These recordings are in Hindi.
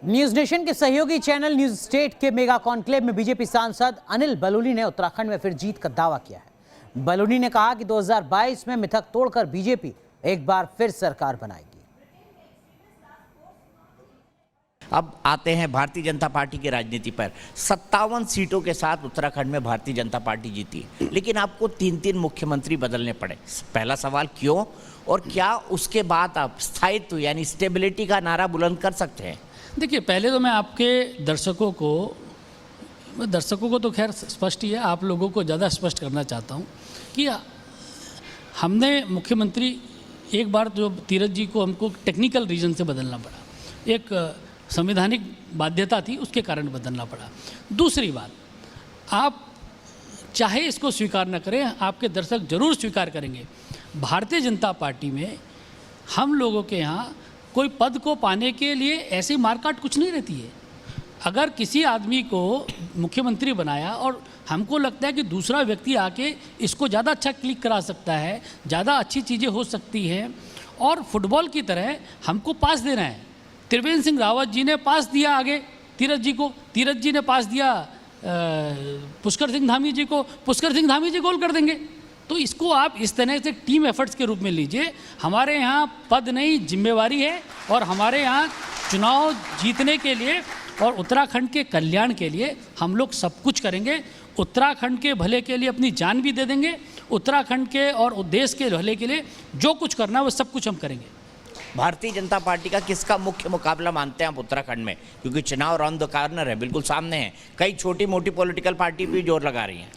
न्यूज नेशन के सहयोगी चैनल न्यूज स्टेट के मेगा कॉन्क्लेव में बीजेपी सांसद अनिल बलूनी ने उत्तराखंड में फिर जीत का दावा किया है। बलूनी ने कहा कि 2022 में मिथक तोड़कर बीजेपी एक बार फिर सरकार बनाएगी। अब आते हैं भारतीय जनता पार्टी की राजनीति पर। 57 सीटों के साथ उत्तराखंड में भारतीय जनता पार्टी जीती, लेकिन आपको 3 मुख्यमंत्री बदलने पड़े। पहला सवाल क्यों, और क्या उसके बाद आप स्थायित्व यानी स्टेबिलिटी का नारा बुलंद कर सकते हैं? देखिए, पहले तो मैं आपके दर्शकों को तो खैर स्पष्ट ही है, आप लोगों को ज़्यादा स्पष्ट करना चाहता हूँ कि हमने मुख्यमंत्री एक बार जो तीरथ जी को हमको टेक्निकल रीजन से बदलना पड़ा, एक संवैधानिक बाध्यता थी, उसके कारण बदलना पड़ा। दूसरी बात, आप चाहे इसको स्वीकार न करें, आपके दर्शक जरूर स्वीकार करेंगे, भारतीय जनता पार्टी में हम लोगों के यहाँ कोई पद को पाने के लिए ऐसी मारकाट कुछ नहीं रहती है। अगर किसी आदमी को मुख्यमंत्री बनाया और हमको लगता है कि दूसरा व्यक्ति आके इसको ज़्यादा अच्छा क्लिक करा सकता है, ज़्यादा अच्छी चीज़ें हो सकती हैं, और फुटबॉल की तरह हमको पास देना है। त्रिवेंद्र सिंह रावत जी ने पास दिया आगे तीरथ जी को, तीरथ जी ने पास दिया पुष्कर सिंह धामी जी को, पुष्कर सिंह धामी जी गोल कर देंगे। तो इसको आप इस तरह से टीम एफर्ट्स के रूप में लीजिए। हमारे यहाँ पद नहीं, जिम्मेवारी है, और हमारे यहाँ चुनाव जीतने के लिए और उत्तराखंड के कल्याण के लिए हम लोग सब कुछ करेंगे। उत्तराखंड के भले के लिए अपनी जान भी दे देंगे। उत्तराखंड के और देश के भले के लिए जो कुछ करना है वो सब कुछ हम करेंगे। भारतीय जनता पार्टी का किसका मुख्य मुकाबला मानते हैं आप उत्तराखंड में? क्योंकि चुनाव राउंड द कॉर्नर है, बिल्कुल सामने है। कई छोटी मोटी पॉलिटिकल पार्टी भी जोर लगा रही हैं।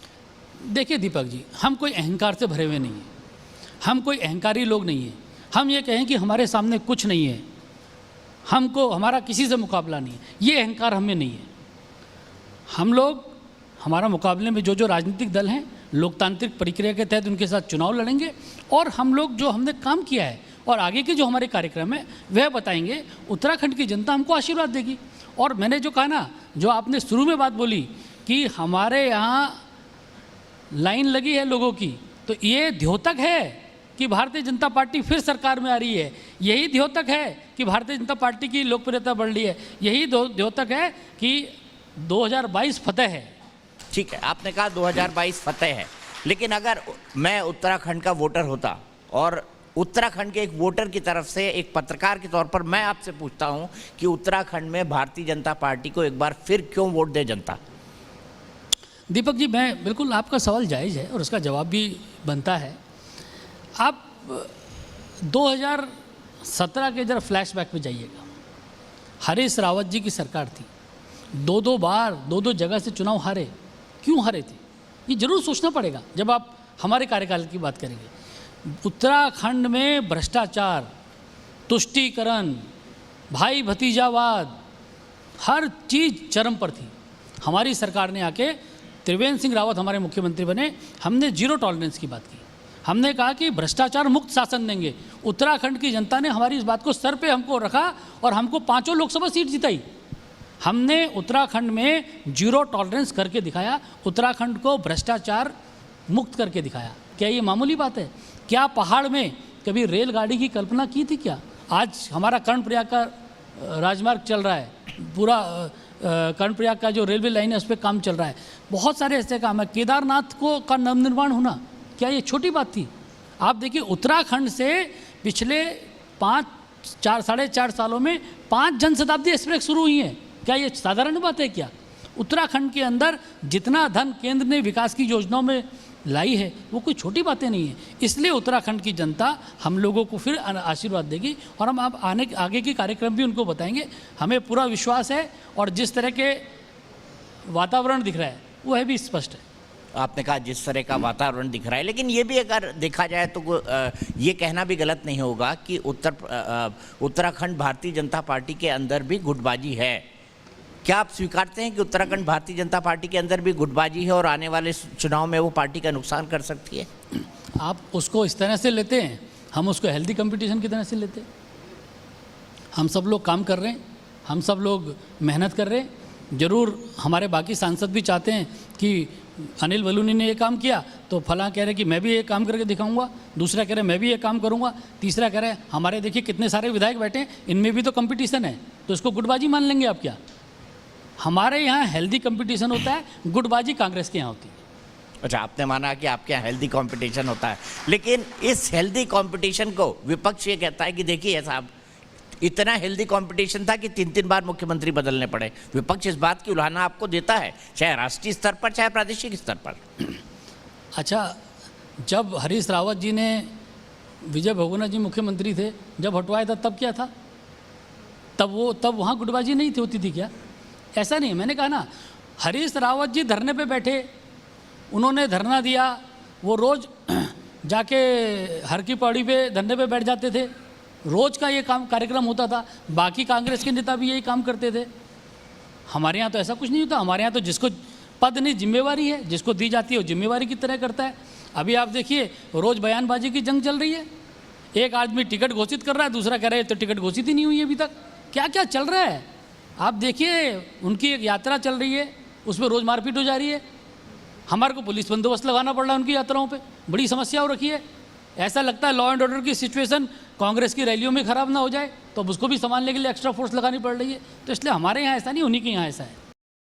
देखिए दीपक जी, हम कोई अहंकार से भरे हुए नहीं हैं, हम कोई अहंकारी लोग नहीं हैं। हम ये कहें कि हमारे सामने कुछ नहीं है, हमको हमारा किसी से मुकाबला नहीं है, ये अहंकार हमें नहीं है। हम लोग हमारा मुकाबले में जो राजनीतिक दल हैं, लोकतांत्रिक प्रक्रिया के तहत उनके साथ चुनाव लड़ेंगे, और हम लोग जो हमने काम किया है और आगे के जो हमारे कार्यक्रम है वह बताएंगे। उत्तराखंड की जनता हमको आशीर्वाद देगी। और मैंने जो कहा ना, जो आपने शुरू में बात बोली कि हमारे यहाँ लाइन लगी है लोगों की, तो ये द्योतक है कि भारतीय जनता पार्टी फिर सरकार में आ रही है। यही द्योतक है कि भारतीय जनता पार्टी की लोकप्रियता बढ़ रही है। यही द्योतक है कि 2022 फतेह है। ठीक है, आपने कहा 2022 फतेह है, लेकिन अगर मैं उत्तराखंड का वोटर होता और उत्तराखंड के एक वोटर की तरफ से एक पत्रकार के तौर पर मैं आपसे पूछता हूं कि उत्तराखंड में भारतीय जनता पार्टी को एक बार फिर क्यों वोट दे जनता? दीपक जी, मैं बिल्कुल, आपका सवाल जायज़ है और उसका जवाब भी बनता है। आप 2017 के जरा फ्लैशबैक में जाइएगा। हरीश रावत जी की सरकार थी, दो बार दो जगह से चुनाव हारे। क्यों हारे थे, ये जरूर सोचना पड़ेगा जब आप हमारे कार्यकाल की बात करेंगे। उत्तराखंड में भ्रष्टाचार, तुष्टीकरण, भाई भतीजावाद, हर चीज़ चरम पर थी। हमारी सरकार ने आके, त्रिवेंद्र सिंह रावत हमारे मुख्यमंत्री बने, हमने जीरो टॉलरेंस की बात की। हमने कहा कि भ्रष्टाचार मुक्त शासन देंगे। उत्तराखंड की जनता ने हमारी इस बात को सर पे हमको रखा और हमको 5 लोकसभा सीट जिताई। हमने उत्तराखंड में जीरो टॉलरेंस करके दिखाया, उत्तराखंड को भ्रष्टाचार मुक्त करके दिखाया। क्या ये मामूली बात है? क्या पहाड़ में कभी रेलगाड़ी की कल्पना की थी क्या? आज हमारा कर्णप्रयाग का राजमार्ग चल रहा है, पूरा कर्णप्रयाग का जो रेलवे लाइन है उस पर काम चल रहा है। बहुत सारे ऐसे काम है। केदारनाथ का नवनिर्माण होना, क्या ये छोटी बात थी? आप देखिए, उत्तराखंड से पिछले 4.5 सालों में 5 जनशताब्दी एक्सप्रेस शुरू हुई हैं। क्या ये साधारण बात है क्या? उत्तराखंड के अंदर जितना धन केंद्र ने विकास की योजनाओं में लाई है वो कोई छोटी बातें नहीं है। इसलिए उत्तराखंड की जनता हम लोगों को फिर आशीर्वाद देगी और हम अब आगे के कार्यक्रम भी उनको बताएंगे। हमें पूरा विश्वास है, और जिस तरह के वातावरण दिख रहा है वो है भी स्पष्ट है। आपने कहा जिस तरह का वातावरण दिख रहा है, लेकिन ये भी अगर देखा जाए तो ये कहना भी गलत नहीं होगा कि उत्तराखंड भारतीय जनता पार्टी के अंदर भी गुटबाजी है। क्या आप स्वीकारते हैं कि उत्तराखंड भारतीय जनता पार्टी के अंदर भी गुटबाजी है और आने वाले चुनाव में वो पार्टी का नुकसान कर सकती है? आप उसको इस तरह से लेते हैं, हम उसको हेल्दी कंपटीशन की तरह से लेते हैं। हम सब लोग काम कर रहे हैं, हम सब लोग मेहनत कर रहे हैं। ज़रूर हमारे बाकी सांसद भी चाहते हैं कि अनिल बलूनी ने ये काम किया तो तो फलां कह रहे कि मैं भी ये काम करके दिखाऊंगा, दूसरा कह रहे मैं भी ये काम करूंगा, तीसरा कह रहे हमारे देखिए कितने सारे विधायक बैठे हैं, इनमें भी तो कंपटीशन है, तो इसको गुटबाजी मान लेंगे आप क्या? हमारे यहाँ हेल्दी कंपटीशन होता है, गुटबाजी कांग्रेस के यहाँ होती है। अच्छा, आपने माना कि आपके यहाँ हेल्दी कंपटीशन होता है, लेकिन इस हेल्दी कंपटीशन को विपक्ष ये कहता है कि देखिए साहब, इतना हेल्दी कंपटीशन था कि 3-3 बार मुख्यमंत्री बदलने पड़े। विपक्ष इस बात की उलाहना आपको देता है, चाहे राष्ट्रीय स्तर पर चाहे प्रादेशिक स्तर पर। अच्छा, जब हरीश रावत जी ने, विजय बहुगुणा जी मुख्यमंत्री थे, जब हटवाया था तब क्या था? तब वहाँ गुटबाजी नहीं थी, होती थी क्या? ऐसा नहीं है। मैंने कहा ना, हरीश रावत जी धरने पे बैठे, उन्होंने धरना दिया, वो रोज़ जाके हर की पौड़ी पे धरने पे बैठ जाते थे, रोज़ का ये काम कार्यक्रम होता था। बाकी कांग्रेस के नेता भी यही काम करते थे। हमारे यहाँ तो ऐसा कुछ नहीं होता। हमारे यहाँ तो जिसको पद नहीं, जिम्मेवारी है, जिसको दी जाती है वो जिम्मेवारी की तरह करता है। अभी आप देखिए, रोज़ बयानबाजी की जंग चल रही है। एक आदमी टिकट घोषित कर रहा है, दूसरा कह रहा है तो टिकट घोषित ही नहीं हुई अभी तक। क्या क्या चल रहा है आप देखिए। उनकी एक यात्रा चल रही है, उसमें रोज़ मारपीट हो जा रही है। हमारे को पुलिस बंदोबस्त लगाना पड़ रहा है उनकी यात्राओं पे, बड़ी समस्या हो रखी है। ऐसा लगता है लॉ एंड ऑर्डर की सिचुएशन कांग्रेस की रैलियों में ख़राब ना हो जाए, तो अब उसको भी संभालने के लिए एक्स्ट्रा फोर्स लगानी पड़ रही है। तो इसलिए हमारे यहाँ ऐसा नहीं, उन्हीं के यहाँ ऐसा है।